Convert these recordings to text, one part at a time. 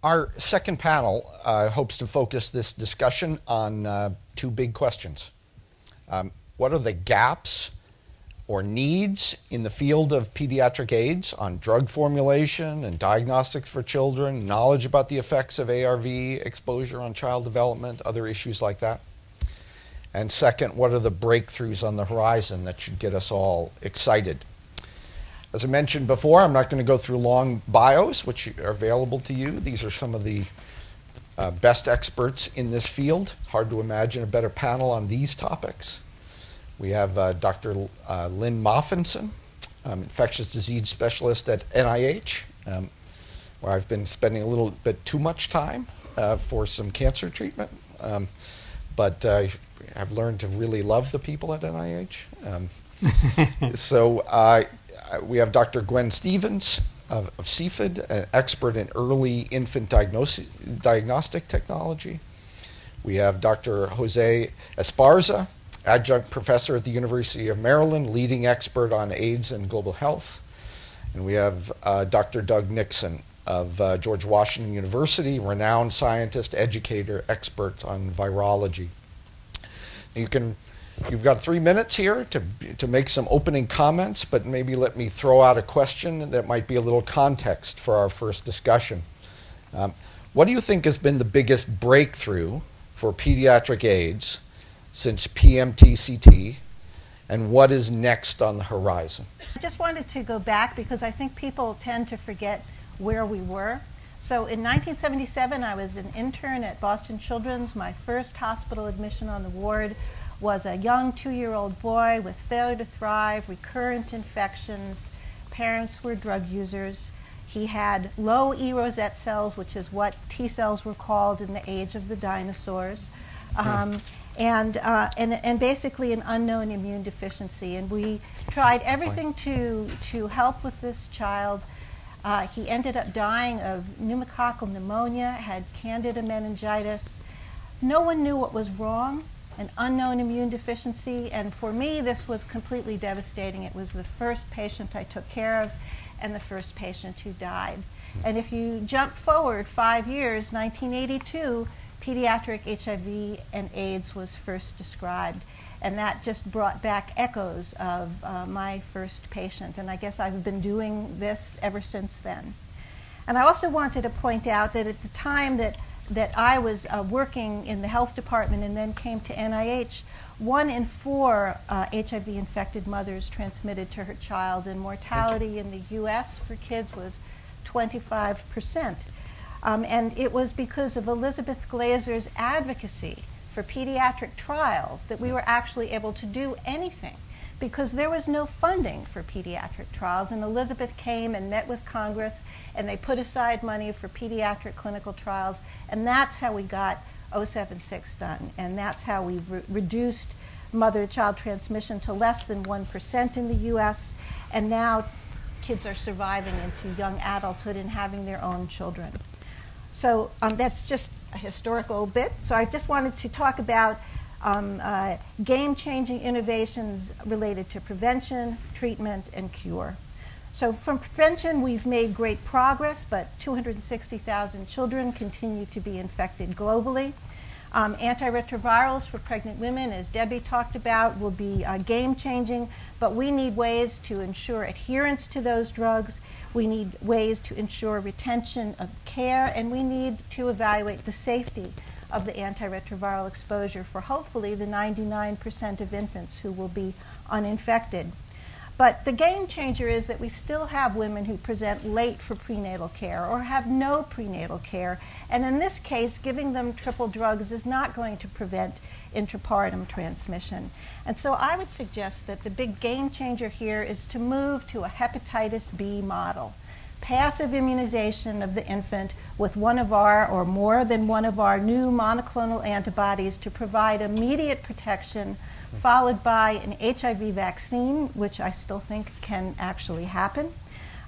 Our second panel hopes to focus this discussion on two big questions. What are the gaps or needs in the field of pediatric AIDS on drug formulation and diagnostics for children, knowledge about the effects of ARV exposure on child development, other issues like that? And second, what are the breakthroughs on the horizon that should get us all excited? As I mentioned before, I'm not going to go through long bios, which are available to you. These are some of the best experts in this field. Hard to imagine a better panel on these topics. We have Dr. Lynne Mofenson, infectious disease specialist at NIH, where I've been spending a little bit too much time for some cancer treatment. But I've learned to really love the people at NIH. We have Dr. Gwynn Stevens of Cepheid, an expert in early infant diagnostic technology. We have Dr. José Esparza, adjunct professor at the University of Maryland, leading expert on AIDS and global health. And we have Dr. Doug Nixon of George Washington University, renowned scientist, educator, expert on virology. You've got 3 minutes here to make some opening comments, but maybe let me throw out a question that might be a little context for our first discussion. What do you think has been the biggest breakthrough for pediatric AIDS since PMTCT, and what is next on the horizon? I just wanted to go back because I think people tend to forget where we were. So in 1977, I was an intern at Boston Children's. My first hospital admission on the ward was a young 2-year-old boy with failure to thrive, recurrent infections. Parents were drug users. He had low E rosette cells, which is what T cells were called in the age of the dinosaurs. And basically an unknown immune deficiency. And we tried everything to help with this child. He ended up dying of pneumococcal pneumonia, had candida meningitis. No one knew what was wrong, an unknown immune deficiency. And for me, this was completely devastating. It was the first patient I took care of and the first patient who died. And if you jump forward 5 years, 1982, pediatric HIV and AIDS was first described. And that just brought back echoes of my first patient. And I guess I've been doing this ever since then. And I also wanted to point out that at the time that I was working in the health department and then came to NIH, 1 in 4 HIV-infected mothers transmitted to her child, and mortality in the US for kids was 25%. And it was because of Elizabeth Glaser's advocacy for pediatric trials that we were actually able to do anything, because there was no funding for pediatric trials. And Elizabeth came and met with Congress, and they put aside money for pediatric clinical trials, and that's how we got 076 done. And that's how we reduced mother-to-child transmission to less than 1% in the US, and now kids are surviving into young adulthood and having their own children. So that's just a historical bit. So I just wanted to talk about game-changing innovations related to prevention, treatment, and cure. So from prevention, we've made great progress, but 260,000 children continue to be infected globally. Antiretrovirals for pregnant women, as Debbie talked about, will be game-changing, but we need ways to ensure adherence to those drugs. We need ways to ensure retention of care, and we need to evaluate the safety of the antiretroviral exposure for hopefully the 99% of infants who will be uninfected. But the game changer is that we still have women who present late for prenatal care or have no prenatal care. And in this case, giving them triple drugs is not going to prevent intrapartum transmission. And so I would suggest that the big game changer here is to move to a hepatitis B model. Passive immunization of the infant with one of our or more than one of our new monoclonal antibodies to provide immediate protection, followed by an HIV vaccine, which I still think can actually happen,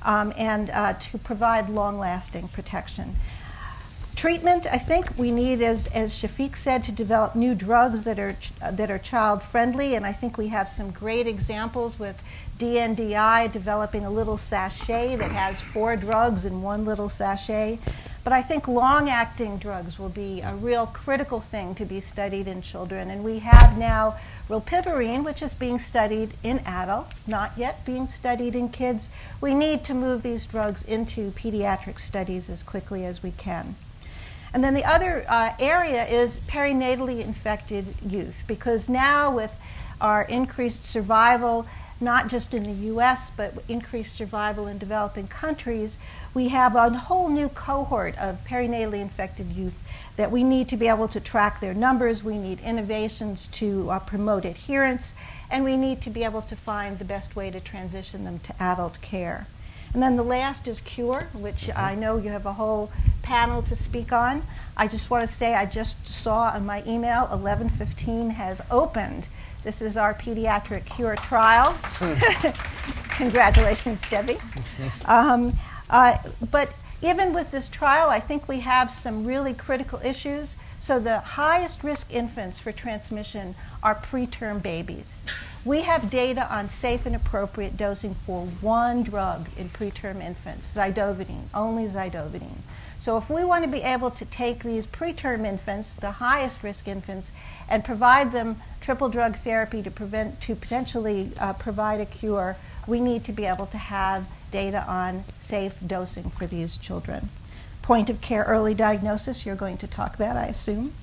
and to provide long-lasting protection. Treatment, I think we need, as Shafiq said, to develop new drugs that are child-friendly, and I think we have some great examples with DNDi developing a little sachet that has 4 drugs in one little sachet. But I think long-acting drugs will be a real critical thing to be studied in children. And we have now rilpivirine, which is being studied in adults, not yet being studied in kids. We need to move these drugs into pediatric studies as quickly as we can. And then the other area is perinatally infected youth, because now with our increased survival, not just in the US, but increased survival in developing countries, we have a whole new cohort of perinatally infected youth that we need to be able to track their numbers. We need innovations to promote adherence, and we need to be able to find the best way to transition them to adult care. And then the last is cure, which I know you have a whole panel to speak on. I just want to say I just saw on my email 11:15 has opened. This is our pediatric cure trial. Congratulations, Debbie. But even with this trial, I think we have some really critical issues. So the highest risk infants for transmission are preterm babies. We have data on safe and appropriate dosing for one drug in preterm infants, zidovudine, only zidovudine. So if we want to be able to take these preterm infants, the highest risk infants, and provide them triple drug therapy to potentially provide a cure, we need to be able to have data on safe dosing for these children. Point of care early diagnosis you're going to talk about, I assume.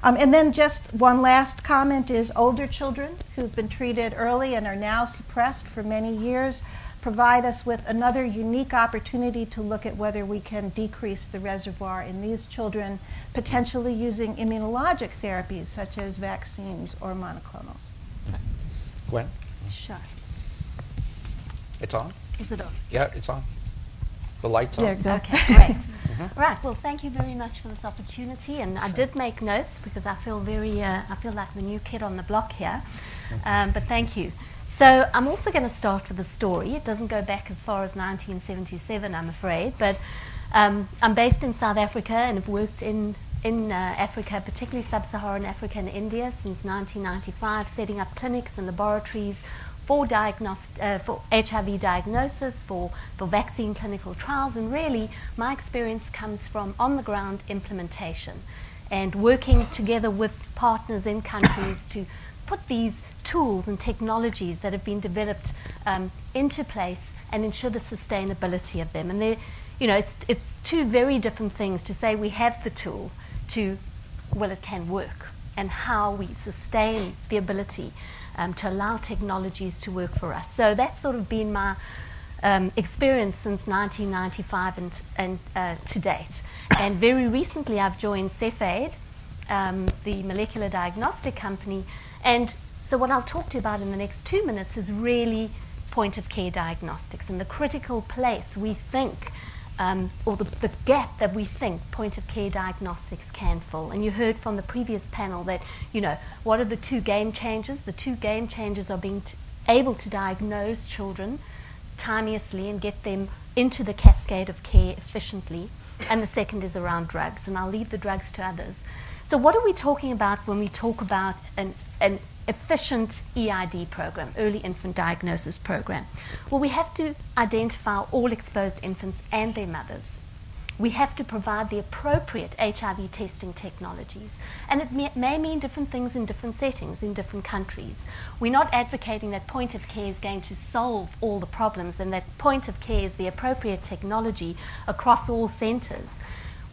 And then just one last comment is older children who've been treated early and are now suppressed for many years provide us with another unique opportunity to look at whether we can decrease the reservoir in these children, potentially using immunologic therapies such as vaccines or monoclonals. Gwen? Sure. It's on? Is it on? Yeah, it's on. The light's on. Okay, great. Right, well, thank you very much for this opportunity. And I did make notes because I feel I feel like the new kid on the block here. But thank you. So I'm also going to start with a story. It doesn't go back as far as 1977, I'm afraid. But I'm based in South Africa and have worked in Africa, particularly sub-Saharan Africa and India, since 1995, setting up clinics and laboratories for HIV diagnosis, for vaccine clinical trials. And really, my experience comes from on-the-ground implementation and working together with partners in countries to put these tools and technologies that have been developed into place and ensure the sustainability of them. And it's two very different things to say we have the tool to, well, it can work, and how we sustain the ability to allow technologies to work for us. So that's sort of been my experience since 1995 and to date. And very recently I've joined Cepheid, the molecular diagnostic company. And so what I'll talk to you about in the next 2 minutes is really point-of-care diagnostics and the critical place we think, or the gap that we think point-of-care diagnostics can fill. And you heard from the previous panel that, what are the two game changers? The two game changers are being able to diagnose children timeously and get them into the cascade of care efficiently. And the second is around drugs, and I'll leave the drugs to others. So what are we talking about when we talk about an efficient EID program, early infant diagnosis program? Well, we have to identify all exposed infants and their mothers. We have to provide the appropriate HIV testing technologies. And it may mean different things in different settings, in different countries. We're not advocating that point of care is going to solve all the problems and that point of care is the appropriate technology across all centers.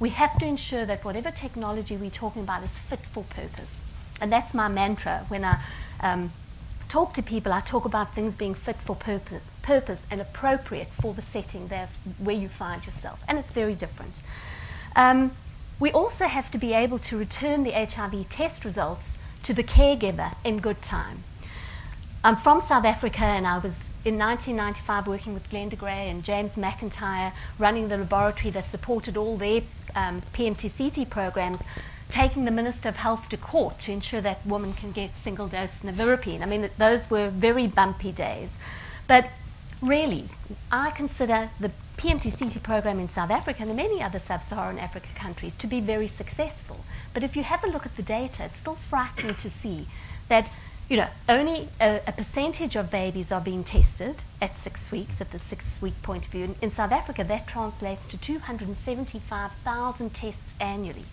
We have to ensure that whatever technology we're talking about is fit for purpose. And that's my mantra. When I talk to people, I talk about things being fit for purpose and appropriate for the setting where you find yourself. And it's very different. We also have to be able to return the HIV test results to the caregiver in good time. I'm from South Africa, and I was in 1995 working with Glenda Gray and James McIntyre, running the laboratory that supported all their PMTCT programs, taking the Minister of Health to court to ensure that women can get single-dose nevirapine. I mean, those were very bumpy days. But really, I consider the PMTCT program in South Africa and in many other sub-Saharan Africa countries to be very successful. But if you have a look at the data, it's still frightening to see that only a percentage of babies are being tested at 6 weeks, at the 6-week point of view. In South Africa, that translates to 275,000 tests annually.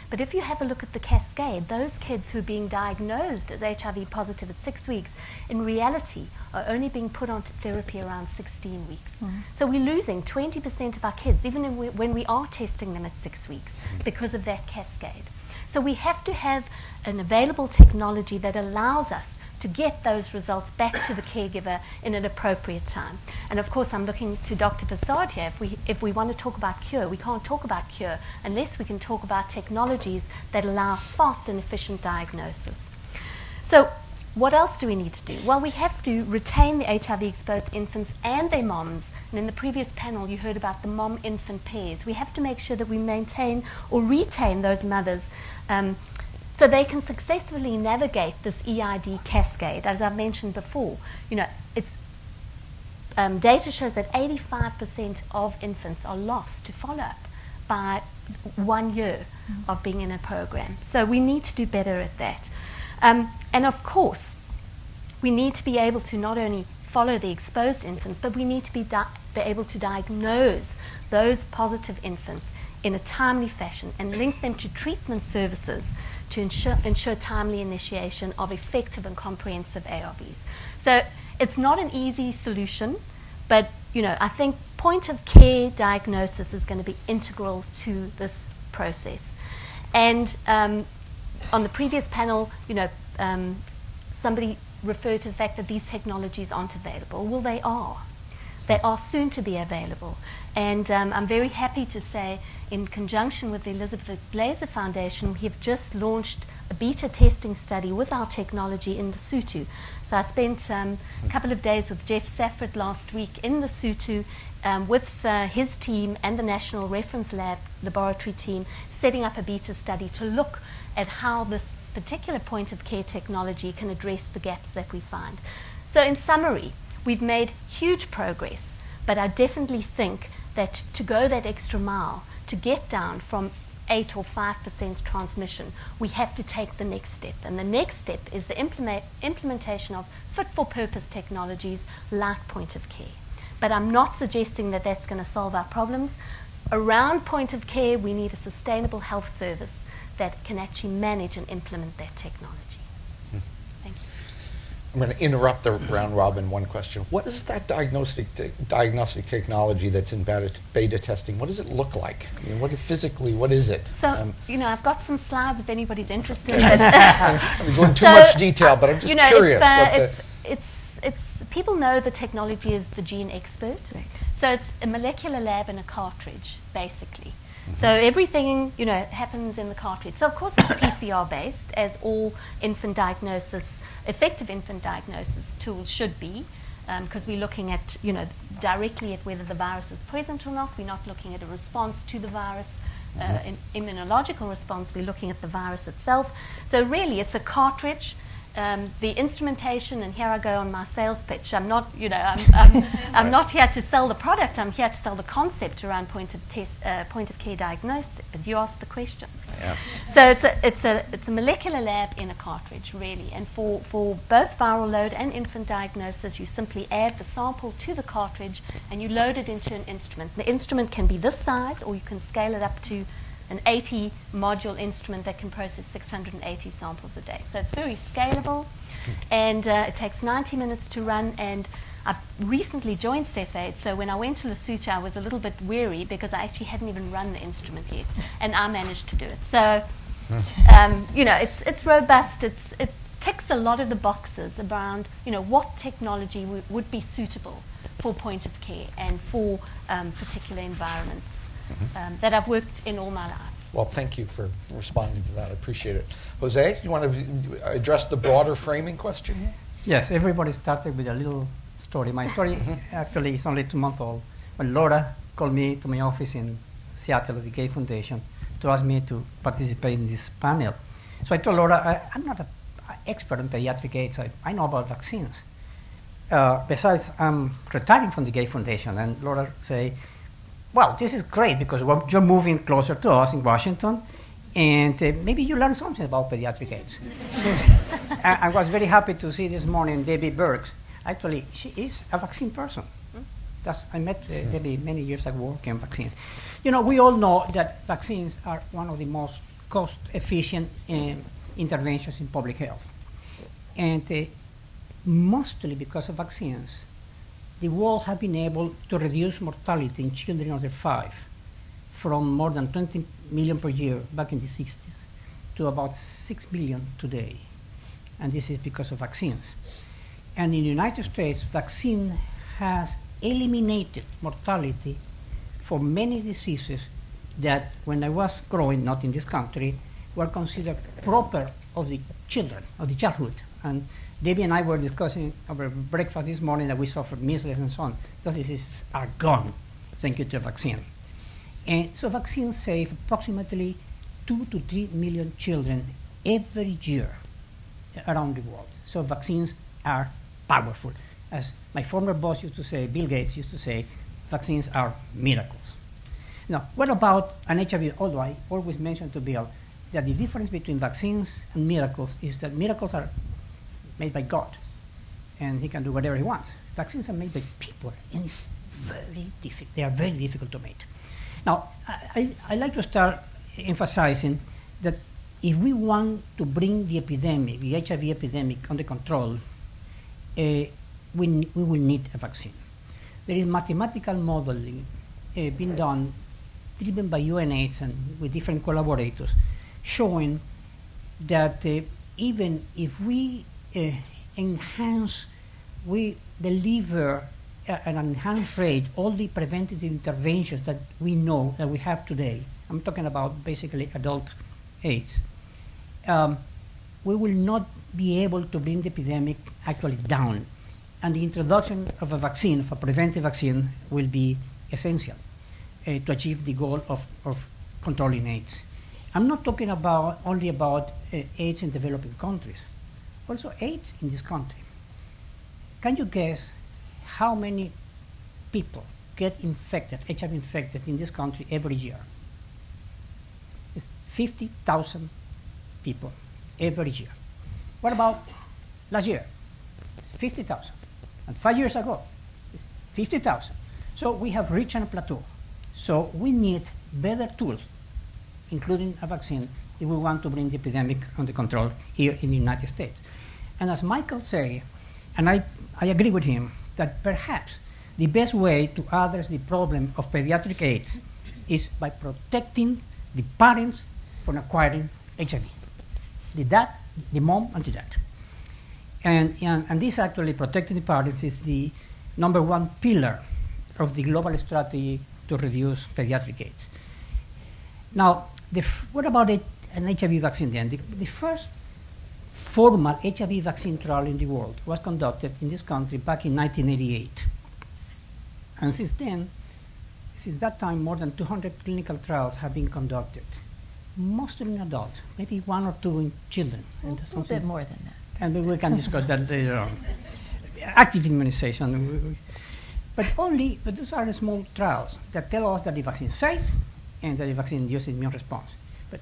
But if you have a look at the cascade, those kids who are being diagnosed as HIV positive at 6 weeks, in reality, are only being put onto therapy around 16 weeks. So we're losing 20% of our kids, even when we are testing them at 6 weeks, because of that cascade. So we have to have an available technology that allows us to get those results back to the caregiver in an appropriate time. And of course, I'm looking to Dr. Persad here. If we want to talk about cure, we can't talk about cure unless we can talk about technologies that allow fast and efficient diagnosis. So what else do we need to do? Well, we have to retain the HIV-exposed infants and their moms. And in the previous panel, you heard about the mom-infant pairs. We have to make sure that we maintain or retain those mothers so they can successfully navigate this EID cascade. As I've mentioned before, data shows that 85% of infants are lost to follow-up by 1 year of being in a program. So we need to do better at that. And of course, we need to be able to not only follow the exposed infants, but we need to be able to diagnose those positive infants in a timely fashion and link them to treatment services to ensure timely initiation of effective and comprehensive ARVs. So it's not an easy solution, but I think point-of-care diagnosis is going to be integral to this process. And on the previous panel, somebody referred to the fact that these technologies aren't available. Well, they are. They are soon to be available. And I'm very happy to say, in conjunction with the Elizabeth Glaser Foundation, we have just launched a beta testing study with our technology in Lesotho. So I spent a couple of days with Jeff Safford last week in Lesotho with his team and the National Reference Laboratory team, setting up a beta study to look at how this particular point-of-care technology can address the gaps that we find. So in summary, we've made huge progress, but I definitely think that to go that extra mile, to get down from 8 or 5% transmission, we have to take the next step. And the next step is the implementation of fit-for-purpose technologies like point-of-care. But I'm not suggesting that that's going to solve our problems. Around point-of-care, we need a sustainable health service that can actually manage and implement that technology. Thank you. I'm going to interrupt the round robin one question. What is that diagnostic technology that's in beta testing? What does it look like? I mean, what is it? So, I've got some slides if anybody's interested. I'm going too much detail, but I'm just curious. People know the technology is the gene expert. Right. So it's a molecular lab in a cartridge, basically. So everything, happens in the cartridge. So of course it's PCR-based, as all effective infant diagnosis tools should be, because we're looking at, directly at whether the virus is present or not. We're not looking at a response to the virus, immunological response. We're looking at the virus itself. So really, it's a cartridge. The instrumentation, and here I go on my sales pitch. I'm not, I'm not here to sell the product. I'm here to sell the concept around point of care diagnostic. But you asked the question. Yes. So it's a molecular lab in a cartridge, really. And for both viral load and infant diagnosis, you simply add the sample to the cartridge and you load it into an instrument. The instrument can be this size, or you can scale it up to an 80-module instrument that can process 680 samples a day. So it's very scalable, and it takes 90 minutes to run. And I've recently joined Cepheid, so when I went to Lesotho, I was a little bit weary because I actually hadn't even run the instrument yet, and I managed to do it. So, it's robust. It ticks a lot of the boxes around, what technology would be suitable for point of care and for particular environments. That I've worked in all my life. Well, thank you for responding to that. I appreciate it. Jose, you want to address the broader framing question here? Yes, everybody started with a little story. My story actually is only 2 months old. When Laura called me to my office in Seattle at the Gay Foundation to ask me to participate in this panel. So I told Laura, I'm not an expert in pediatric AIDS. I know about vaccines. Besides, I'm retiring from the Gay Foundation. And Laura said, well, this is great because you're moving closer to us in Washington, and maybe you learn something about pediatric AIDS. I was very happy to see this morning Debbie Burks. Actually, she is a vaccine person. I met Debbie many years ago working on vaccines. You know, we all know that vaccines are one of the most cost-efficient interventions in public health. And mostly because of vaccines, the world has been able to reduce mortality in children under 5 from more than 20 million per year back in the 60s to about 6 million today. And this is because of vaccines. And in the United States, vaccine has eliminated mortality for many diseases that when I was growing, not in this country, were considered proper of the children, of the childhood. And Debbie and I were discussing over breakfast this morning that we suffered measles and so on. Those diseases are gone, thank you to a vaccine. And so vaccines save approximately 2 to 3 million children every year around the world. So vaccines are powerful. As my former boss used to say, Bill Gates used to say, vaccines are miracles. Now, what about an HIV? Although I always mention to Bill that the difference between vaccines and miracles is that miracles are made by God, and he can do whatever he wants. Vaccines are made by people, and it's very difficult. They are very difficult to make. Now, I like to start emphasizing that if we want to bring the epidemic, the HIV epidemic, under control, we will need a vaccine. There is mathematical modeling being done, driven by UNAIDS and with different collaborators, showing that even if we enhance, we deliver an enhanced rate, all the preventative interventions that we know that we have today, I'm talking about basically adult AIDS, we will not be able to bring the epidemic actually down. And the introduction of a vaccine, of a preventive vaccine, will be essential to achieve the goal of controlling AIDS. I'm not talking about only about AIDS in developing countries, also AIDS in this country. Can you guess how many people get infected, HIV infected in this country every year? It's 50,000 people every year. What about last year? 50,000. And 5 years ago, 50,000. So we have reached a plateau. So we need better tools, including a vaccine, if we want to bring the epidemic under control here in the United States. And as Michael said, and I agree with him, that perhaps the best way to address the problem of pediatric AIDS is by protecting the parents from acquiring HIV. The dad, the mom, and the dad. And this actually, protecting the parents, is the #1 pillar of the global strategy to reduce pediatric AIDS. Now, what about an HIV vaccine then? The first formal HIV vaccine trial in the world was conducted in this country back in 1988. And since then, since that time, more than 200 clinical trials have been conducted, mostly in adults, maybe 1 or 2 in children. A little bit more than that. And we can discuss that later on. Active immunization. But those are the small trials that tell us that the vaccine is safe and that the vaccine induces immune response. But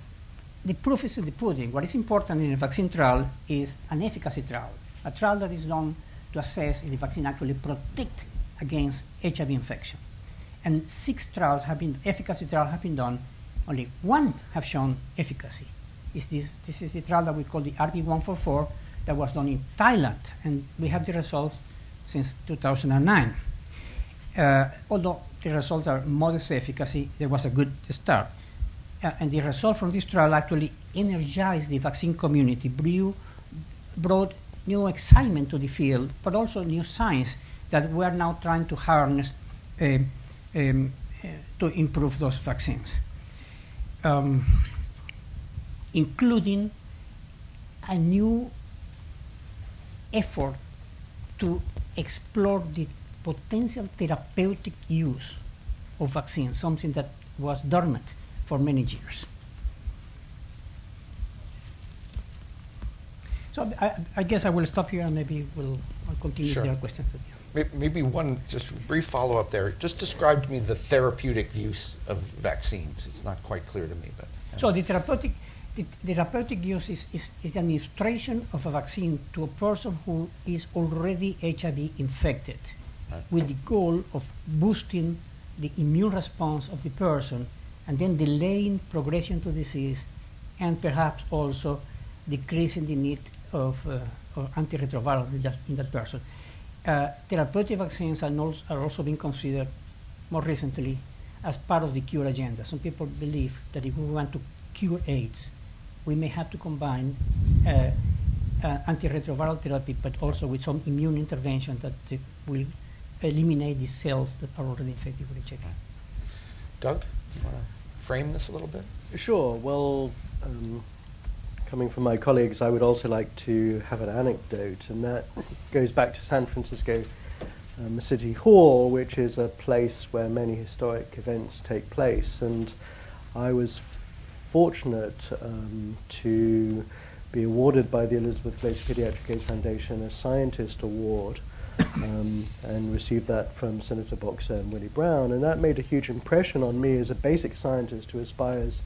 the proof is in the pudding. What is important in a vaccine trial is an efficacy trial, a trial that is done to assess if the vaccine actually protects against HIV infection. And 6 trials efficacy trials have been done. Only 1 have shown efficacy. This is the trial that we call the RB144 that was done in Thailand, and we have the results since 2009. Although the results are modest efficacy, there was a good start. And the result from this trial actually energized the vaccine community, brought new excitement to the field, but also new science that we are now trying to harness to improve those vaccines. Including a new effort to explore the potential therapeutic use of vaccines, something that was dormant for many years. So I guess I will stop here and maybe I'll continue with your questions. Maybe one just brief follow-up there. Just describe to me the therapeutic use of vaccines. It's not quite clear to me. But so the therapeutic, the therapeutic use is the administration of a vaccine to a person who is already HIV infected, with the goal of boosting the immune response of the person and then delaying progression to disease and perhaps also decreasing the need of antiretroviral in that person. Therapeutic vaccines are also being considered more recently as part of the cure agenda. Some people believe that if we want to cure AIDS, we may have to combine antiretroviral therapy, but also with some immune intervention that will eliminate the cells that are already infected with HIV. Doug, do you want to frame this a little bit? Sure. Well, coming from my colleagues, I would also like to have an anecdote, and that goes back to San Francisco City Hall, which is a place where many historic events take place. And I was fortunate to be awarded by the Elizabeth Glaser Pediatric AIDS Foundation a Scientist Award, and received that from Senator Boxer and Willie Brown. And that made a huge impression on me as a basic scientist who aspires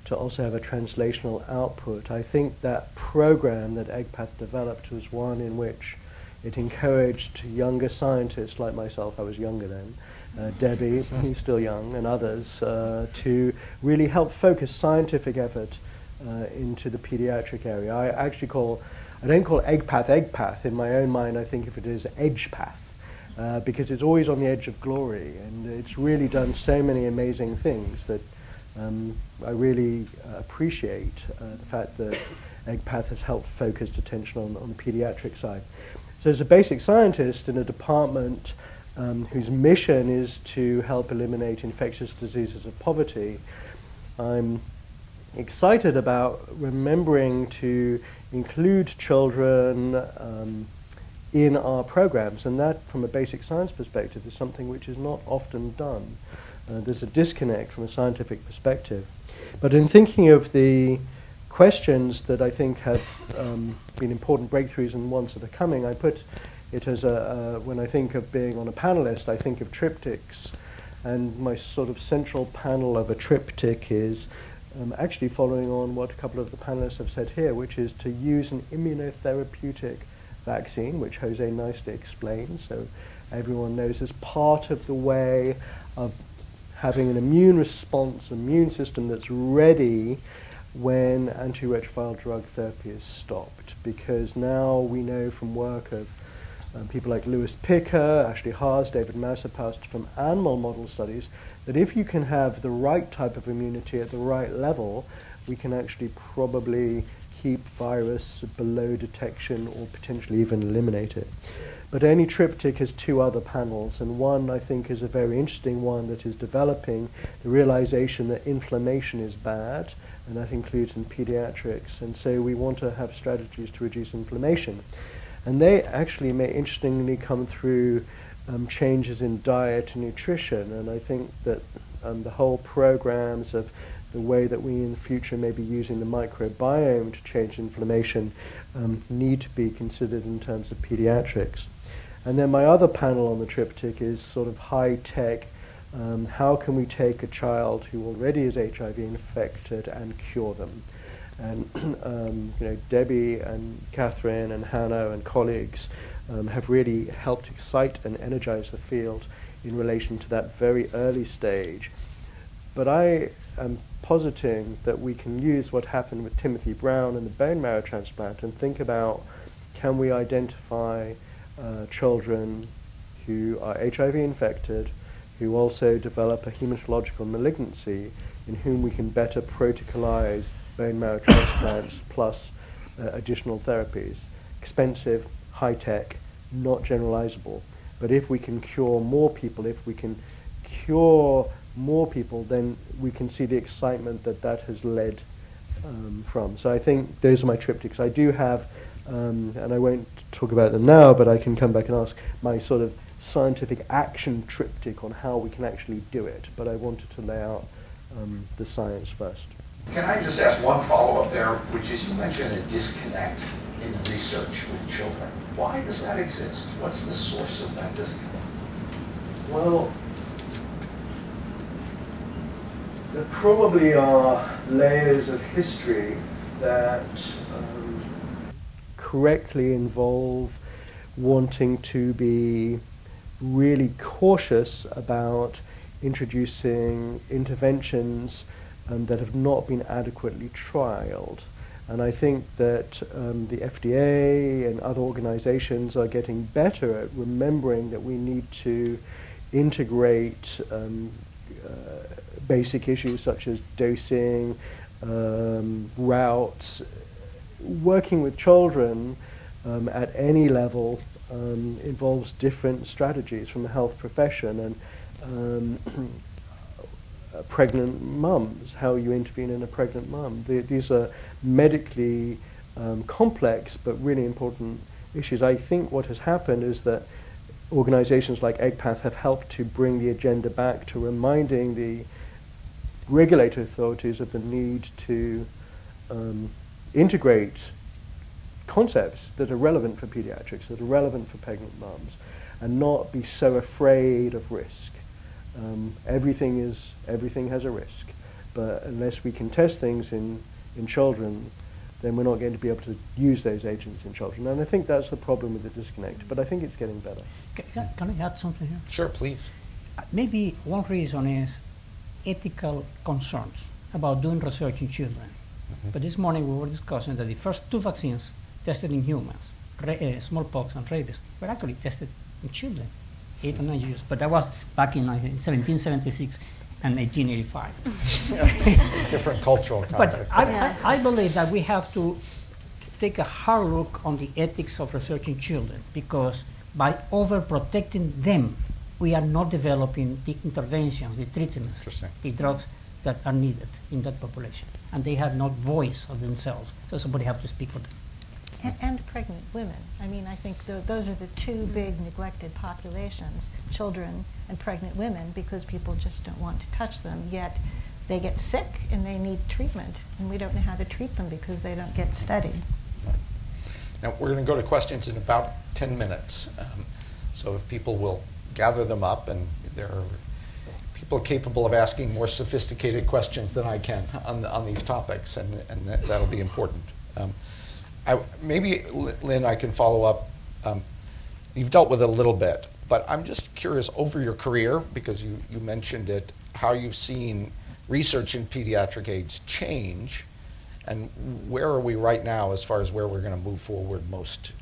to also have a translational output. I think that program that EGPAF developed was one in which it encouraged younger scientists like myself, I was younger then, Debbie, who's still young, and others, to really help focus scientific effort into the pediatric area. I don't call EGPAF EGPAF. In my own mind, I think of it as EGPAF, because it's always on the edge of glory, and it's really done so many amazing things that I really appreciate the fact that EGPAF has helped focus attention on the pediatric side. So as a basic scientist in a department whose mission is to help eliminate infectious diseases of poverty, I'm excited about remembering to include children in our programs, and that from a basic science perspective is something which is not often done. There's a disconnect from a scientific perspective. But in thinking of the questions that I think have been important breakthroughs and ones that are coming, I put it as when I think of being on a panelist, I think of triptychs. And my sort of central panel of a triptych is actually following on what a couple of the panelists have said here, which is to use an immunotherapeutic vaccine, which Jose nicely explains, so everyone knows as part of the way of having an immune response, immune system that's ready when antiretroviral drug therapy is stopped. Because now we know from work of people like Lewis Picker, Ashley Haas, David Mausapast from animal model studies, that if you can have the right type of immunity at the right level, we can actually probably keep virus below detection or potentially even eliminate it. But any triptych has two other panels, and one I think is a very interesting one that is developing the realization that inflammation is bad, and that includes in pediatrics, and so we want to have strategies to reduce inflammation. And they actually may interestingly come through changes in diet and nutrition, and I think that the whole programs of the way that we in the future may be using the microbiome to change inflammation need to be considered in terms of pediatrics. And then my other panel on the triptych is sort of high-tech. How can we take a child who already is HIV infected and cure them? And you know, Debbie and Catherine and Hannah and colleagues have really helped excite and energize the field in relation to that very early stage. But I am positing that we can use what happened with Timothy Brown and the bone marrow transplant and think about, can we identify children who are HIV infected, who also develop a hematological malignancy, in whom we can better protocolize bone marrow transplants plus additional therapies. Expensive, high-tech, not generalizable. But if we can cure more people, then we can see the excitement that that has led from. So I think those are my triptychs. I do have, and I won't talk about them now, but I can come back and ask my sort of scientific action triptych on how we can actually do it. But I wanted to lay out the science first. Can I just ask one follow-up there, which is you mentioned a disconnect in the research with children. Why does that exist? What's the source of that disconnect? Well, there probably are layers of history that correctly involve wanting to be really cautious about introducing interventions that have not been adequately trialed. And I think that the FDA and other organizations are getting better at remembering that we need to integrate basic issues such as dosing, routes. Working with children at any level involves different strategies from the health profession, and pregnant mums, how you intervene in a pregnant mum. These are medically complex but really important issues. I think what has happened is that organizations like EGPAF have helped to bring the agenda back to reminding the regulatory authorities of the need to integrate concepts that are relevant for pediatrics, that are relevant for pregnant mums, and not be so afraid of risk. Everything has a risk, but unless we can test things in children, then we're not going to be able to use those agents in children. And I think that's the problem with the disconnect, but I think it's getting better. Can I add something here? Sure, please. Maybe one reason is ethical concerns about doing research in children. But this morning we were discussing that the first 2 vaccines tested in humans, smallpox and rabies, were actually tested in children, 8 or 9 years. But that was back in 1776 and 1885. Different cultural context. But I believe that we have to take a hard look on the ethics of research in children, because by overprotecting them, we are not developing the interventions, the treatments, the drugs that are needed in that population. And they have no voice of themselves, so somebody has to speak for them. And pregnant women. I mean, I think those are the 2 big neglected populations, children and pregnant women, because people just don't want to touch them, yet they get sick and they need treatment, and we don't know how to treat them because they don't get studied. Now, we're going to go to questions in about 10 minutes. So if people will gather them up, and there are people capable of asking more sophisticated questions than I can on these topics, and that'll be important. Maybe, Lynn, I can follow up. You've dealt with it a little bit, but I'm just curious, over your career, because you mentioned it, how you've seen research in pediatric AIDS change, and where are we right now as far as where we're going to move forward most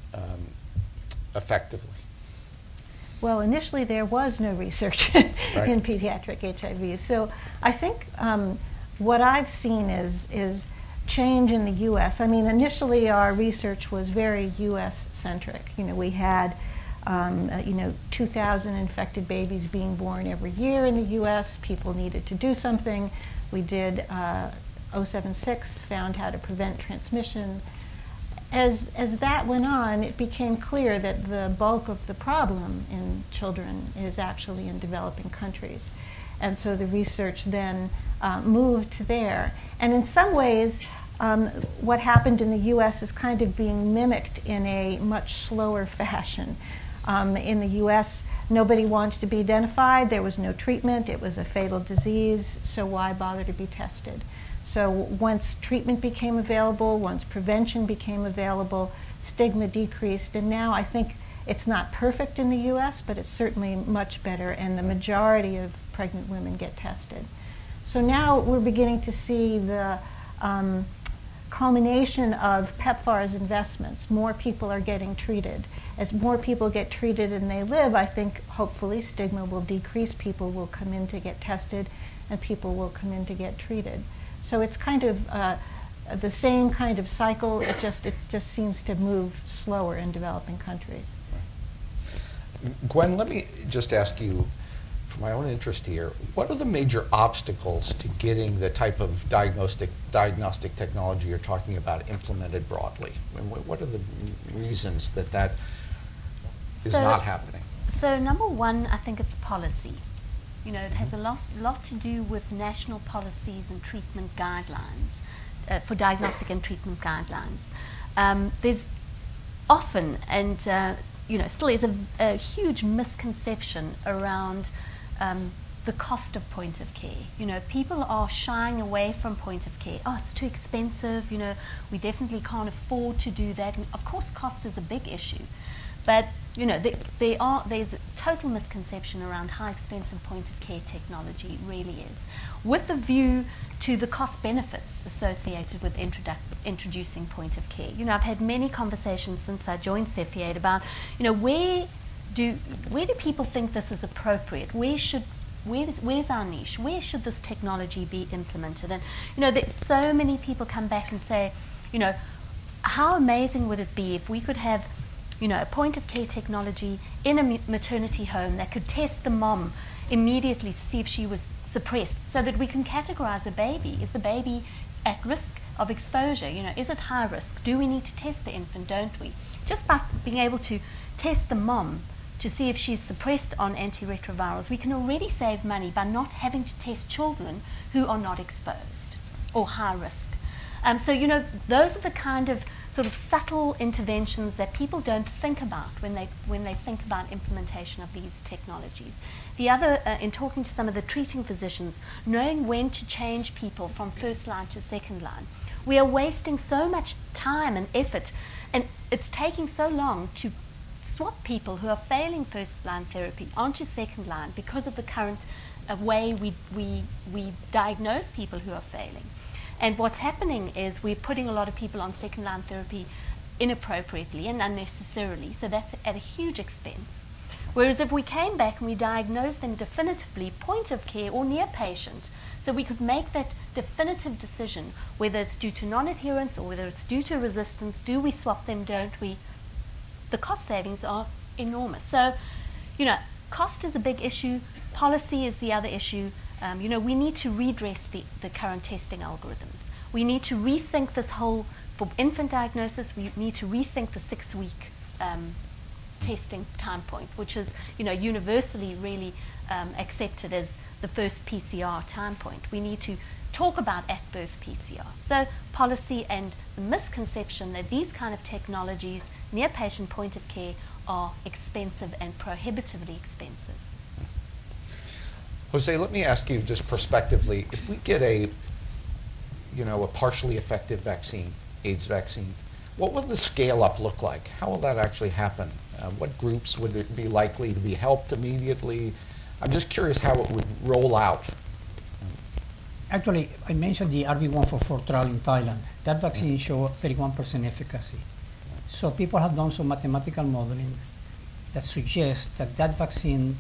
effectively? Well, initially there was no research in pediatric HIV. So I think what I've seen is change in the U.S. I mean, initially our research was very U.S.-centric. You know, we had 2,000 infected babies being born every year in the U.S. People needed to do something. We did 076, found how to prevent transmission. As that went on, it became clear that the bulk of the problem in children is actually in developing countries. And so the research then moved to there. And in some ways, what happened in the US is kind of being mimicked in a much slower fashion. In the US, nobody wanted to be identified. There was no treatment. It was a fatal disease, so why bother to be tested? So once treatment became available, once prevention became available, stigma decreased, and now I think it's not perfect in the US, but it's certainly much better, and the majority of pregnant women get tested. So now we're beginning to see the culmination of PEPFAR's investments. More people are getting treated. As more people get treated and they live, I think hopefully stigma will decrease, people will come in to get tested, and people will come in to get treated. So it's kind of the same kind of cycle. It just seems to move slower in developing countries. Gwen, let me just ask you, for my own interest here, what are the major obstacles to getting the type of diagnostic technology you're talking about implemented broadly? And what are the reasons that is not happening? So number one, I think it's policy. You know, it has a lot to do with national policies and treatment guidelines, for diagnostic and treatment guidelines. There's often, and you know, still is a huge misconception around the cost of point of care. You know, people are shying away from point of care. Oh, it's too expensive, you know, we definitely can't afford to do that. And of course, cost is a big issue. But, you know, there's a total misconception around how expensive point of care technology really is, with a view to the cost benefits associated with introducing point of care. You know, I've had many conversations since I joined Cepheid about, you know, where do people think this is appropriate? Where's our niche? Where should this technology be implemented? And, you know, so many people come back and say, you know, how amazing would it be if we could have, you know, a point of care technology in a maternity home that could test the mom immediately to see if she was suppressed, so that we can categorize the baby. Is the baby at risk of exposure? You know, is it high risk? Do we need to test the infant? Don't we? Just by being able to test the mom to see if she's suppressed on antiretrovirals, we can already save money by not having to test children who are not exposed or high risk. So, you know, those are the kind of sort of subtle interventions that people don't think about when they think about implementation of these technologies. The other, in talking to some of the treating physicians, knowing when to change people from first line to second line. We are wasting so much time and effort, and it's taking so long to swap people who are failing first line therapy onto second line because of the current way we diagnose people who are failing. And what's happening is we're putting a lot of people on second line therapy inappropriately and unnecessarily, so that's at a huge expense. Whereas if we came back and we diagnosed them definitively, point of care or near patient, so we could make that definitive decision, whether it's due to non-adherence or whether it's due to resistance, do we swap them, don't we? The cost savings are enormous. So, you know, cost is a big issue, policy is the other issue. You know, we need to redress the current testing algorithms. We need to rethink this whole, for infant diagnosis, we need to rethink the 6-week testing time point, which is, you know, universally really accepted as the first PCR time point. We need to talk about at-birth PCR. So policy and the misconception that these kind of technologies, near patient point of care, are expensive and prohibitively expensive. Jose, let me ask you just prospectively, if we get a partially effective vaccine, AIDS vaccine, what will the scale-up look like? How will that actually happen? What groups would it be likely to be helped immediately? I'm just curious how it would roll out. Actually, I mentioned the RB144 trial in Thailand. That vaccine showed 31% efficacy. So people have done some mathematical modeling that suggests that that vaccine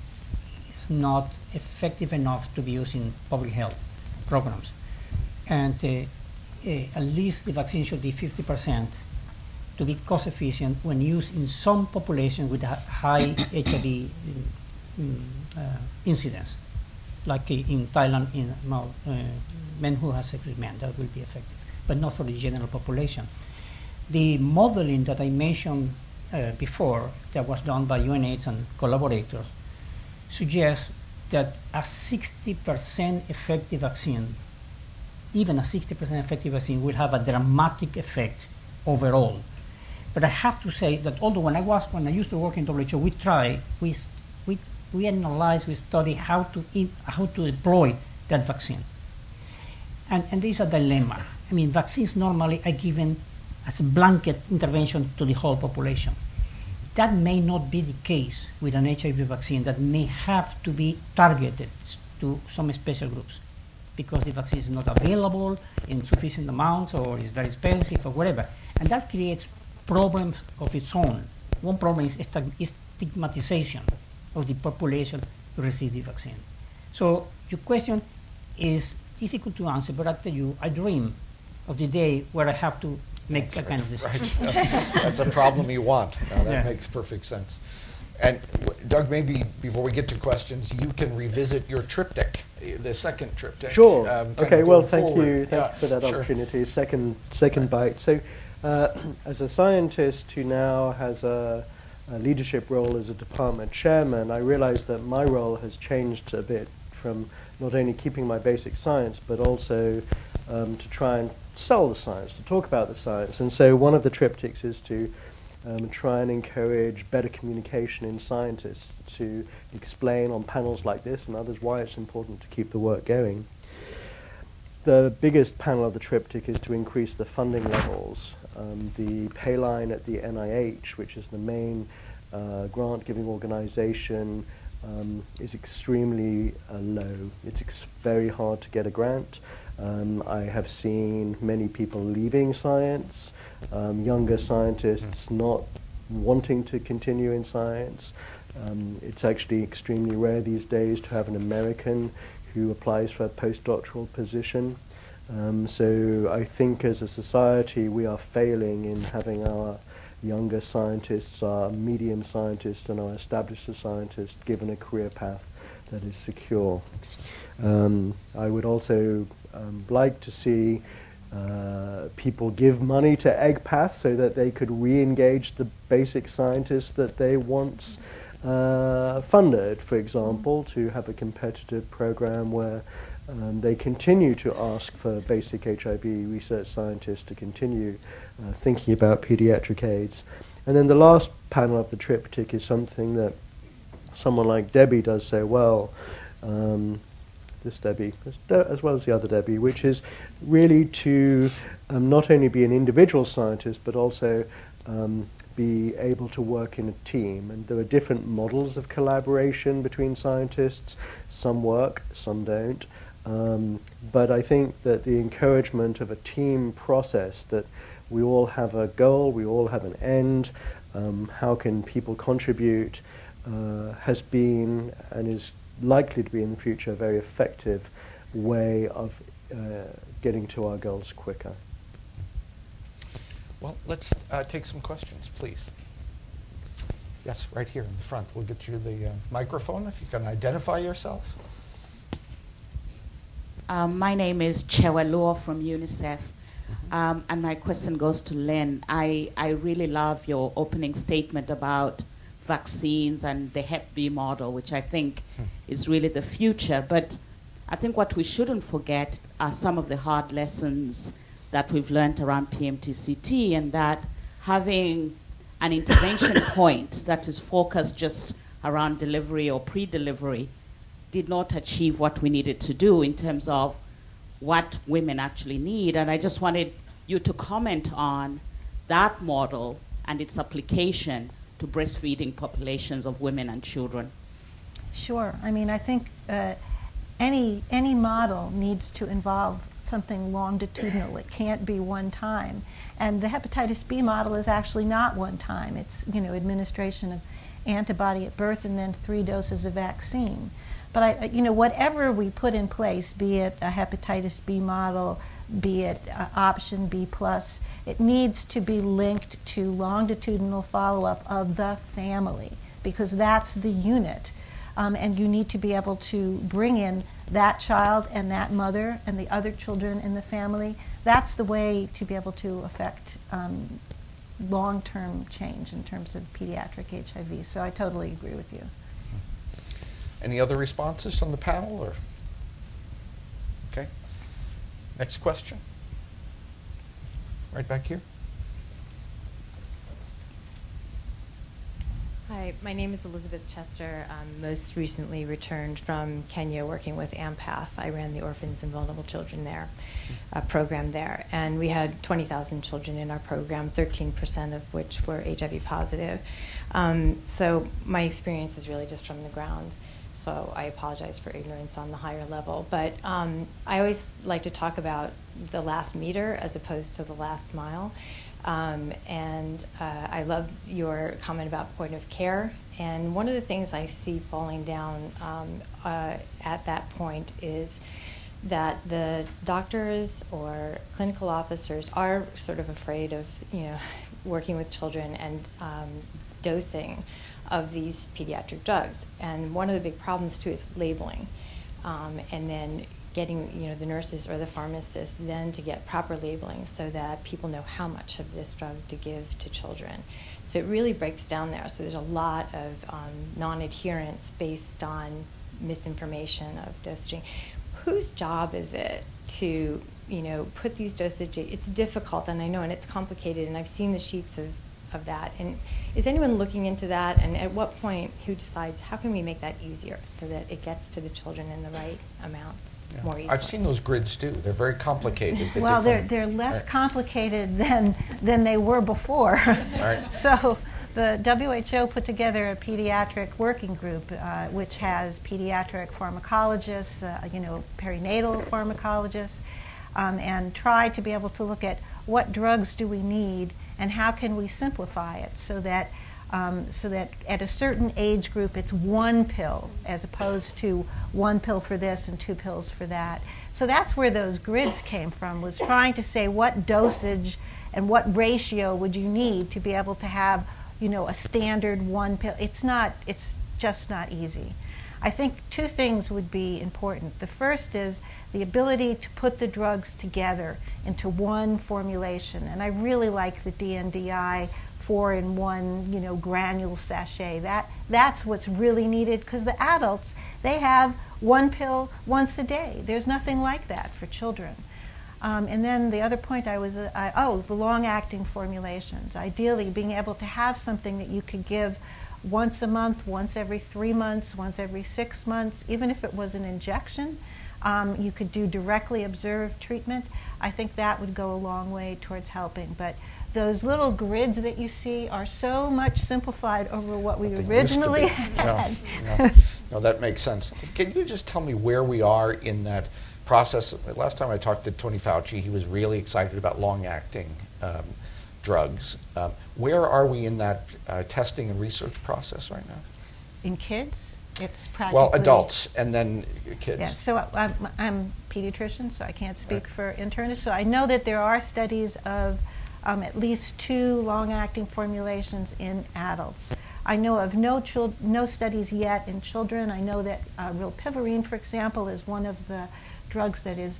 is not effective enough to be used in public health programs. And at least the vaccine should be 50% to be cost efficient when used in some population with a high HIV incidence, like in Thailand, in men who have sex with men, that will be effective, but not for the general population. The modeling that I mentioned before, that was done by UNAIDS and collaborators, suggests that a 60% effective vaccine, even a 60% effective vaccine, will have a dramatic effect overall. But I have to say that although when I used to work in WHO, we analyzed, we studied how to deploy that vaccine. And there's a dilemma. I mean, vaccines normally are given as a blanket intervention to the whole population. That may not be the case with an HIV vaccine that may have to be targeted to some special groups because the vaccine is not available in sufficient amounts or is very expensive or whatever. And that creates problems of its own. One problem is stigmatization of the population to receive the vaccine. So your question is difficult to answer, but I tell you, I dream of the day where I have to make that kind of decision. Right. That's a problem you want. No, that makes perfect sense. And Doug, maybe before we get to questions, you can revisit your triptych, the second triptych. Sure. Okay. Well, thank forward. you. Thank you for that opportunity. Second bite. So, as a scientist who now has a leadership role as a department chairman, I realize that my role has changed a bit from not only keeping my basic science, but also to try and sell the science, to talk about the science. And so one of the triptychs is to try and encourage better communication in scientists to explain on panels like this and others why it's important to keep the work going. The biggest panel of the triptych is to increase the funding levels. The pay line at the NIH, which is the main grant-giving organization, is extremely low. It's very hard to get a grant. I have seen many people leaving science, younger scientists not wanting to continue in science. It's actually extremely rare these days to have an American who applies for a postdoctoral position. So I think as a society we are failing in having our younger scientists, our medium scientists and our established scientists given a career path that is secure. I would also like to see people give money to EGPAF so that they could re-engage the basic scientists that they once funded, for example, to have a competitive program where they continue to ask for basic HIV research scientists to continue thinking about pediatric AIDS. And then the last panel of the triptych is something that someone like Debbie does so well, this Debbie, as well as the other Debbie, which is really to not only be an individual scientist, but also be able to work in a team. And there are different models of collaboration between scientists. Some work, some don't. But I think that the encouragement of a team process, that we all have a goal, we all have an end, how can people contribute, has been and is likely to be in the future a very effective way of getting to our goals quicker. Well, let's take some questions, please. Yes, right here in the front. We'll get you the microphone if you can identify yourself. My name is Chewalua from UNICEF, and my question goes to Lynne. I really love your opening statement about vaccines and the Hep B model, which I think is really the future. But I think what we shouldn't forget are some of the hard lessons that we've learned around PMTCT, and that having an intervention point that is focused just around delivery or pre-delivery did not achieve what we needed to do in terms of what women actually need. And I just wanted you to comment on that model and its application to breastfeeding populations of women and children. Sure. I mean, I think any model needs to involve something longitudinal. It can't be one time. And the hepatitis B model is actually not one time. It's, administration of antibody at birth and then 3 doses of vaccine. But whatever we put in place, be it a hepatitis B model, be it option B+, it needs to be linked to longitudinal follow-up of the family, because that's the unit. And you need to be able to bring in that child and that mother and the other children in the family. That's the way to be able to affect long-term change in terms of pediatric HIV. So I totally agree with you. Any other responses on the panel? Or okay. Next question. Right back here. Hi, my name is Elizabeth Chester. Most recently returned from Kenya working with EGPAF. I ran the Orphans and Vulnerable Children there, program there. And we had 20,000 children in our program, 13% of which were HIV positive. So my experience is really just from the ground. So I apologize for ignorance on the higher level. But I always like to talk about the last meter as opposed to the last mile. I love your comment about point of care. And one of the things I see falling down at that point is that the doctors or clinical officers are sort of afraid of, working with children and dosing of these pediatric drugs. And one of the big problems too is labeling, and then getting the nurses or the pharmacists then to get proper labeling so that people know how much of this drug to give to children. So it really breaks down there. So there's a lot of non-adherence based on misinformation of dosaging. Whose job is it to put these dosage? It's difficult, and I know, and it's complicated, and I've seen the sheets of of that? And is anyone looking into that? And at what point, who decides, how can we make that easier so that it gets to the children in the right amounts more easily? I've seen those grids too. They're very complicated. Well, they're less complicated than they were before. Right. So the WHO put together a pediatric working group, which has pediatric pharmacologists, perinatal pharmacologists, and tried to be able to look at what drugs do we need and how can we simplify it so that at a certain age group it's one pill as opposed to one pill for this and 2 pills for that. So that's where those grids came from, was trying to say what dosage and what ratio would you need to be able to have a standard 1 pill. It's just not easy. I think 2 things would be important. The first is the ability to put the drugs together into one formulation. And I really like the DNDi 4-in-1, granule sachet. That's what's really needed, because the adults, they have 1 pill once a day. There's nothing like that for children. And then the other point the long-acting formulations. Ideally, being able to have something that you could give once a month, once every 3 months, once every 6 months, even if it was an injection. You could do directly observed treatment. I think that would go a long way towards helping. But those little grids that you see are so much simplified over what we originally had. No, that makes sense. Can you just tell me where we are in that process? Last time I talked to Tony Fauci, he was really excited about long-acting drugs. Where are we in that testing and research process right now? In kids, it's practically... Well, adults and then kids. Yeah, so I'm a pediatrician, so I can't speak for internists. So I know that there are studies of at least 2 long-acting formulations in adults. I know of no studies yet in children. I know that rilpivirine, for example, is one of the drugs that is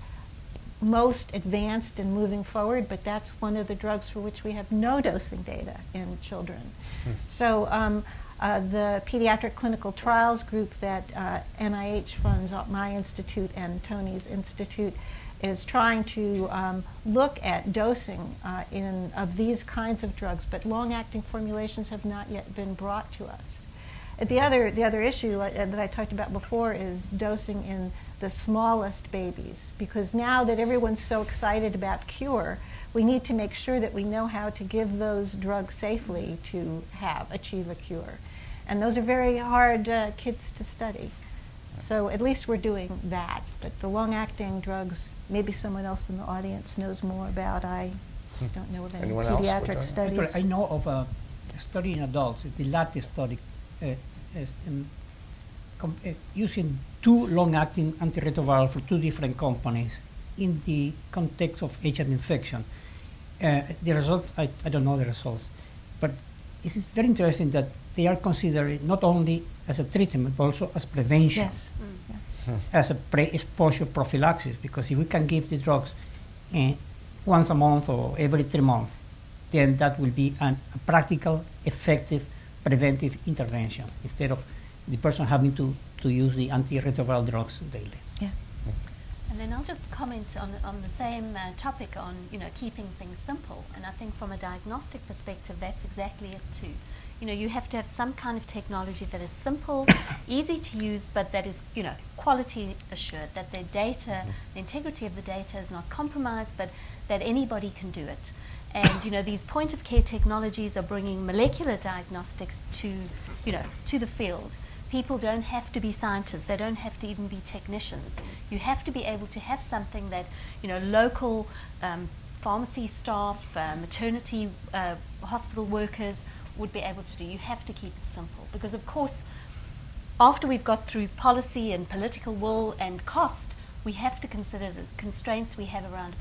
most advanced in moving forward, but that's one of the drugs for which we have no dosing data in children. So the Pediatric Clinical Trials Group that NIH funds, my institute and Tony's institute, is trying to look at dosing of these kinds of drugs, but long-acting formulations have not yet been brought to us. The other issue that I talked about before is dosing in the smallest babies, because now that everyone's so excited about cure, we need to make sure that we know how to give those drugs safely to achieve a cure. And those are very hard kids to study. So at least we're doing that. But the long-acting drugs, maybe someone else in the audience knows more about. I don't know of any pediatric studies. Actually, I know of a study in adults, the latest study, using 2 long-acting antiretrovirals for 2 different companies in the context of HIV infection. The results, I don't know the results, but it's very interesting that they are considered not only as a treatment, but also as prevention. Yes. As a pre-exposure prophylaxis, because if we can give the drugs once a month or every 3 months, then that will be a practical, effective, preventive intervention instead of the person having to use the antiretroviral drugs daily. Yeah. And then I'll just comment on the same topic on keeping things simple. And I think from a diagnostic perspective, that's exactly it too. You have to have some kind of technology that is simple, easy to use, but that is quality assured. That the data, the integrity of the data is not compromised, but that anybody can do it. And these point of care technologies are bringing molecular diagnostics to the field. People don't have to be scientists. They don't have to even be technicians. You have to be able to have something that, local pharmacy staff, maternity hospital workers would be able to do. You have to keep it simple. Because, of course, after we've got through policy and political will and cost, we have to consider the constraints we have around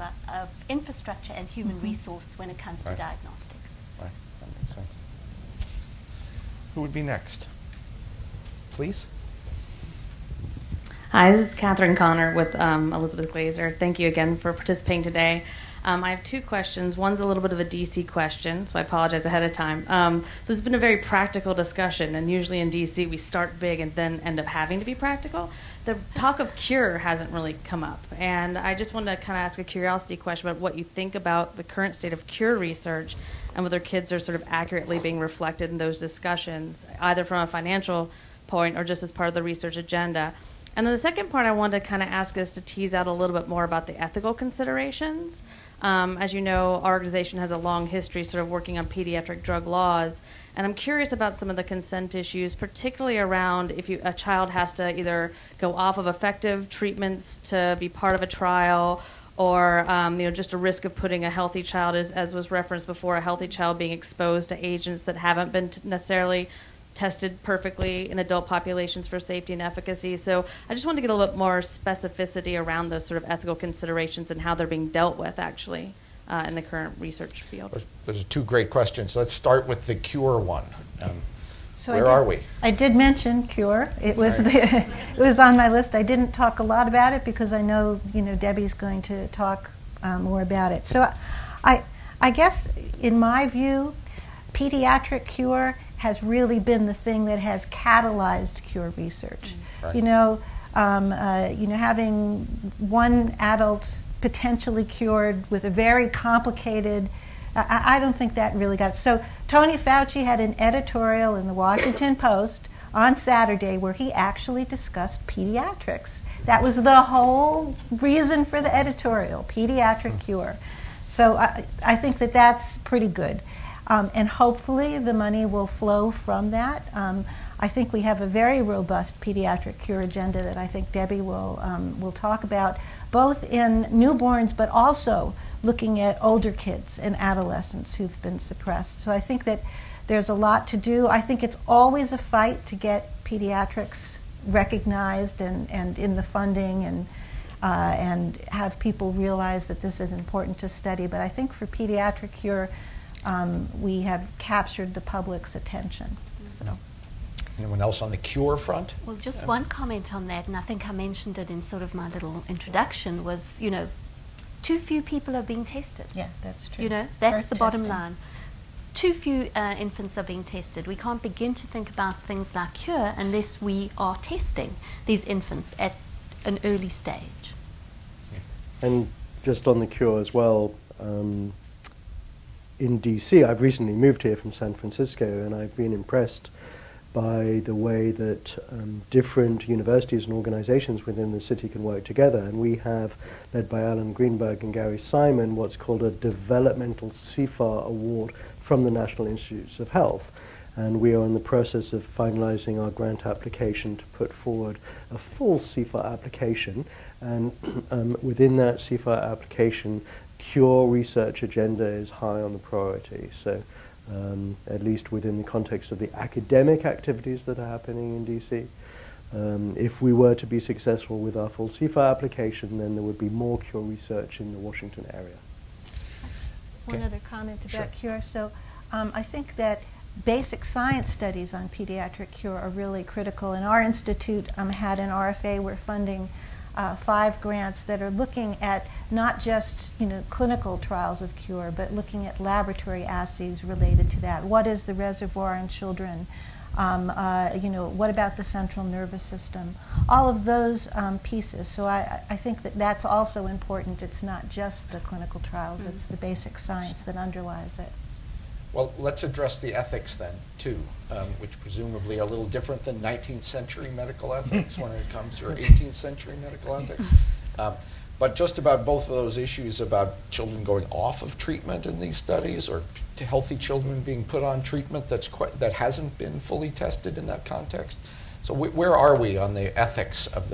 infrastructure and human resource when it comes to diagnostics. Right, that makes sense. Who would be next? Please. Hi, this is Catherine Connor with Elizabeth Glaser. Thank you again for participating today. I have 2 questions. One's a little bit of a DC question, so I apologize ahead of time. This has been a very practical discussion, and usually in DC we start big and then end up having to be practical. The talk of cure hasn't really come up, and I just wanted to kind of ask a curiosity question about what you think about the current state of cure research and whether kids are sort of accurately being reflected in those discussions, either from a financial point or just as part of the research agenda. And then the second part I wanted to kind of ask us to tease out a little bit more about the ethical considerations. As you know, our organization has a long history sort of working on pediatric drug laws, and I'm curious about some of the consent issues, particularly around if a child has to either go off of effective treatments to be part of a trial, or just a risk of putting a healthy child, as was referenced before, a healthy child being exposed to agents that haven't been necessarily tested perfectly in adult populations for safety and efficacy. So I just wanted to get a little bit more specificity around those sort of ethical considerations and how they're being dealt with, actually, in the current research field. Those are two great questions. Let's start with the cure one. So where are we? I did mention cure. It was it was on my list. I didn't talk a lot about it because I know Debbie's going to talk more about it. So I guess in my view, pediatric cure has really been the thing that has catalyzed cure research. Right. Having one adult potentially cured with a very complicated, I don't think that really got it. So Tony Fauci had an editorial in the Washington Post on Saturday where he actually discussed pediatrics. That was the whole reason for the editorial, pediatric cure. So I think that that's pretty good. And hopefully the money will flow from that. I think we have a very robust pediatric cure agenda that I think Debbie will talk about, both in newborns but also looking at older kids and adolescents who've been suppressed. So I think that there's a lot to do. I think it's always a fight to get pediatrics recognized and in the funding and have people realize that this is important to study. But I think for pediatric cure, we have captured the public's attention. So. Anyone else on the cure front? Well, just one comment on that, and I think I mentioned it in sort of my little introduction, was, too few people are being tested. Yeah, that's true. That's the bottom line. Too few infants are being tested. We can't begin to think about things like cure unless we are testing these infants at an early stage. And just on the cure as well, in DC, I've recently moved here from San Francisco, and I've been impressed by the way that different universities and organizations within the city can work together. And we have, led by Alan Greenberg and Gary Simon, what's called a Developmental CFAR Award from the National Institutes of Health. And we are in the process of finalizing our grant application to put forward a full CFAR application. And within that CFAR application, cure research agenda is high on the priority. So at least within the context of the academic activities that are happening in DC. If we were to be successful with our full CFAR application, then there would be more cure research in the Washington area. One other comment about cure. So I think that basic science studies on pediatric cure are really critical. And our institute had an RFA. We're funding 5 grants that are looking at not just clinical trials of cure, but looking at laboratory assays related to that. What is the reservoir in children? What about the central nervous system? All of those pieces. So I think that that's also important. It's not just the clinical trials, it's the basic science that underlies it. Well, let's address the ethics then, too, which presumably are a little different than 19th century medical ethics when it comes to 18th century medical ethics. But just about both of those issues about children going off of treatment in these studies, or to healthy children being put on treatment that hasn't been fully tested in that context. So where are we on the ethics of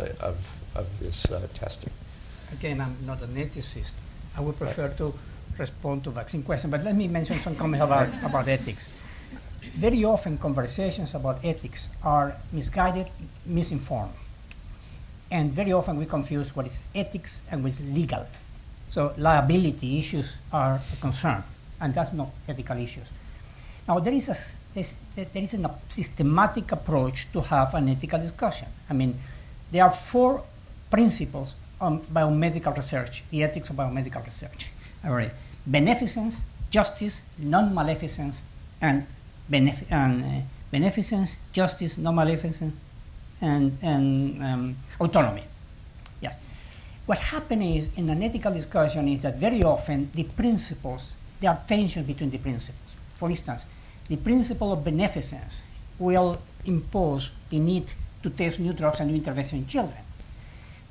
this testing? Again, I'm not an ethicist. I would prefer to respond to vaccine question, but let me mention some comments about ethics. Very often conversations about ethics are misguided, misinformed. And very often we confuse what is ethics and what is legal. So liability issues are a concern, and that's not ethical issues. Now there is a systematic approach to have an ethical discussion. I mean, there are 4 principles on biomedical research, the ethics of biomedical research. All right. Beneficence, justice, non-maleficence, and beneficence, justice, non-maleficence, and autonomy. Yes. What happens is in an ethical discussion is that very often the principles there are tensions between the principles. For instance, the principle of beneficence will impose the need to test new drugs and new interventions in children.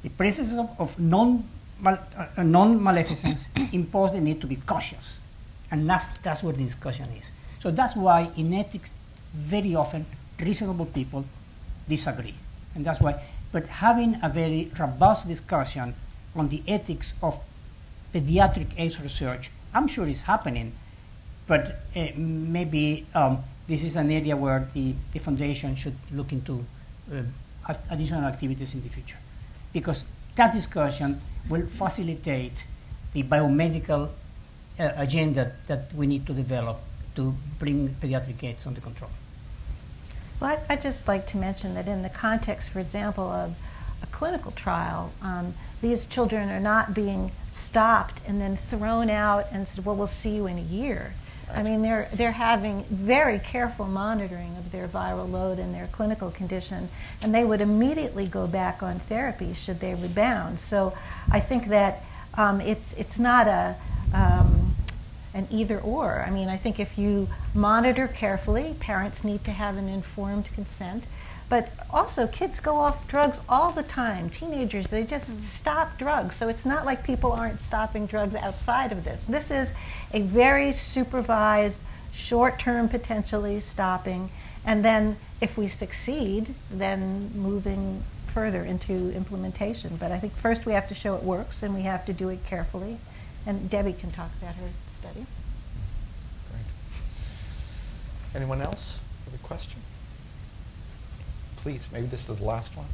The principle of non-maleficence impose the need to be cautious. And that's where the discussion is. So that's why in ethics, very often, reasonable people disagree. And that's why, but having a very robust discussion on the ethics of pediatric AIDS research, I'm sure is happening, but maybe this is an area where the foundation should look into additional activities in the future. Because that discussion will facilitate the biomedical agenda that we need to develop to bring pediatric AIDS under control. Well, I'd just like to mention that in the context, for example, of a clinical trial, these children are not being stopped and then thrown out and said, well, we'll see you in a year. I mean, they're having very careful monitoring of their viral load and their clinical condition, and they would immediately go back on therapy should they rebound. So I think that it's not an either or. I mean, I think if you monitor carefully, parents need to have an informed consent. But also, kids go off drugs all the time. Teenagers, they just stop drugs. So it's not like people aren't stopping drugs outside of this. This is a very supervised, short-term potentially stopping. And then if we succeed, then moving further into implementation. But I think first we have to show it works, and we have to do it carefully. And Debbie can talk about her study. Great. Anyone else with a question? Please, maybe this is the last one.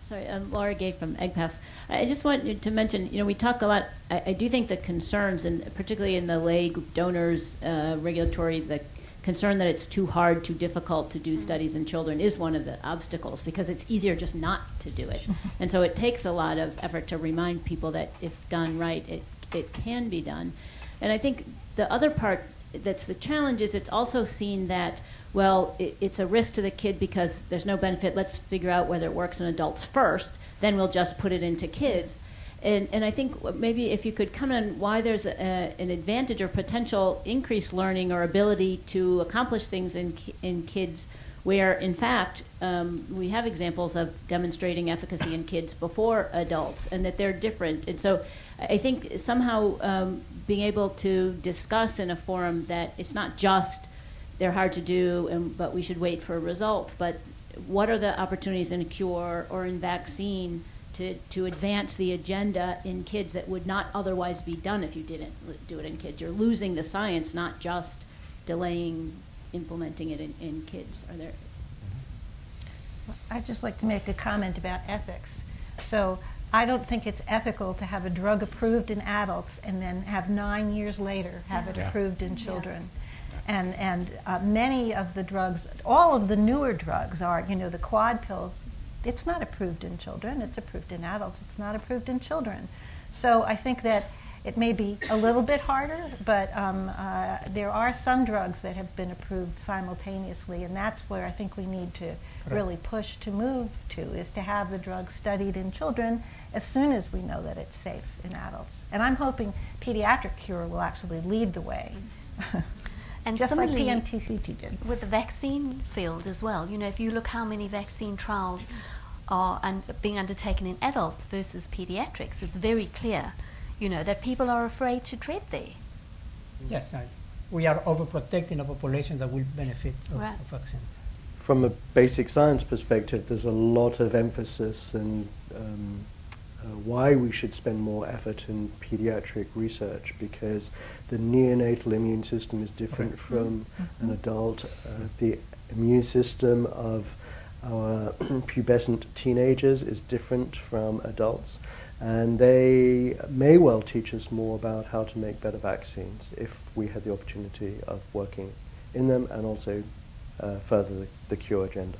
Sorry, I'm Laura Gay from EGPAF. I just wanted to mention, we talk a lot, I do think the concerns, and particularly in the lay donors, regulatory, the concern that it's too hard, too difficult to do studies in children is one of the obstacles, because it's easier just not to do it. And so it takes a lot of effort to remind people that if done right, it can be done. And I think the other part that's the challenge is it's also seen that, well, it's a risk to the kid because there's no benefit. Let's figure out whether it works in adults first, then we'll just put it into kids. And I think maybe if you could comment on why there's an advantage or potential increased learning or ability to accomplish things in kids where, in fact, we have examples of demonstrating efficacy in kids before adults and that they're different. And so I think somehow being able to discuss in a forum that it's not just they're hard to do, but we should wait for results, but what are the opportunities in a cure or in vaccine to advance the agenda in kids that would not otherwise be done if you didn't do it in kids? You're losing the science, not just delaying implementing it in kids. Are there? I'd just like to make a comment about ethics. So I don't think it's ethical to have a drug approved in adults and then have 9 years later have it approved in children. And many of the drugs, all of the newer drugs are, the quad pill, it's not approved in children, it's approved in adults, it's not approved in children. So I think that it may be a little bit harder, but there are some drugs that have been approved simultaneously, and that's where I think we need to really push to move to, is to have the drug studied in children as soon as we know that it's safe in adults. And I'm hoping pediatric cure will actually lead the way. And just like similarly, PMTCT did. With the vaccine field as well, if you look how many vaccine trials are being undertaken in adults versus pediatrics, it's very clear, that people are afraid to tread there. Yes, we are overprotecting a population that will benefit of vaccine. From a basic science perspective, there's a lot of emphasis and why we should spend more effort in pediatric research, because the neonatal immune system is different from an adult. The immune system of our pubescent teenagers is different from adults, and they may well teach us more about how to make better vaccines if we had the opportunity of working in them and also further the cure agenda.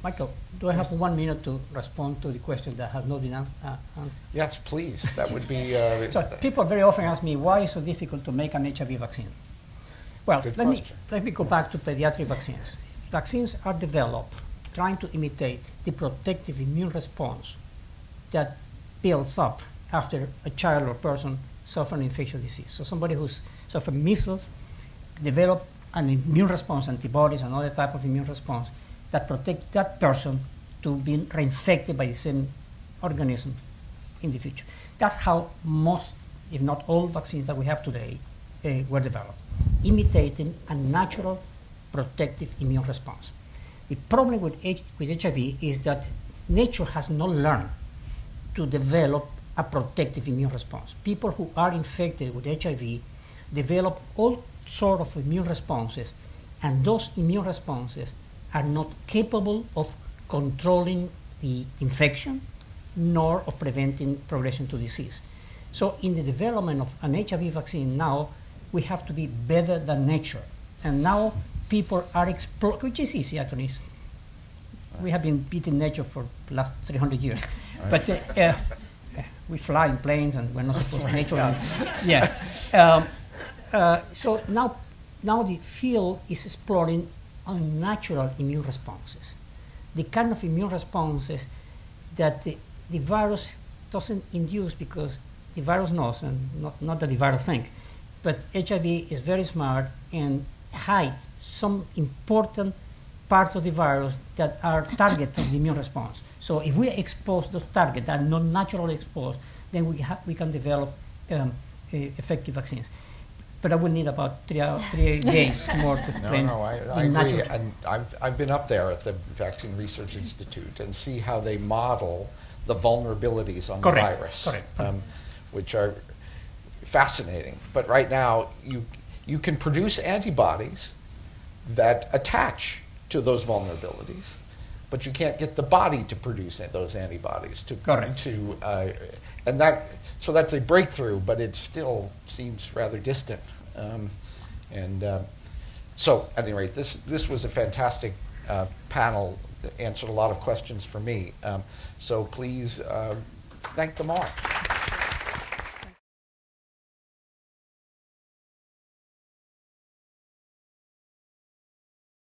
Michael, do I have 1 minute to respond to the question that has not been answered? Yes, please. That would be... so people very often ask me, why is it so difficult to make an HIV vaccine? Well, let me go back to pediatric vaccines. Vaccines are developed trying to imitate the protective immune response that builds up after a child or person suffering infectious disease. So somebody who's suffered measles develop an immune response, antibodies, another type of immune response that protect that person to be reinfected by the same organism in the future. That's how most, if not all, vaccines that we have today were developed, imitating a natural protective immune response. The problem with HIV is that nature has not learned to develop a protective immune response. People who are infected with HIV develop all sorts of immune responses, and those immune responses are not capable of controlling the infection nor of preventing progression to disease. So in the development of an HIV vaccine now, we have to be better than nature. And now people are exploring, which is easy actually. We have been beating nature for the last 300 years. Right. But we fly in planes and we're not supposed to nature. So now the field is exploring unnatural immune responses. The kind of immune responses that the virus doesn't induce, because the virus knows, and not that the virus thinks, but HIV is very smart and hides some important parts of the virus that are targets of the immune response. So if we expose those targets that are not naturally exposed, then we can develop effective vaccines. But I will need about 3 days more to explain. No, I agree. And I've been up there at the Vaccine Research Institute and see how they model the vulnerabilities on the virus, which are fascinating. But right now, you can produce antibodies that attach to those vulnerabilities, but you can't get the body to produce those antibodies. So that's a breakthrough, but it still seems rather distant. So at any rate, this was a fantastic panel that answered a lot of questions for me. So please thank them all.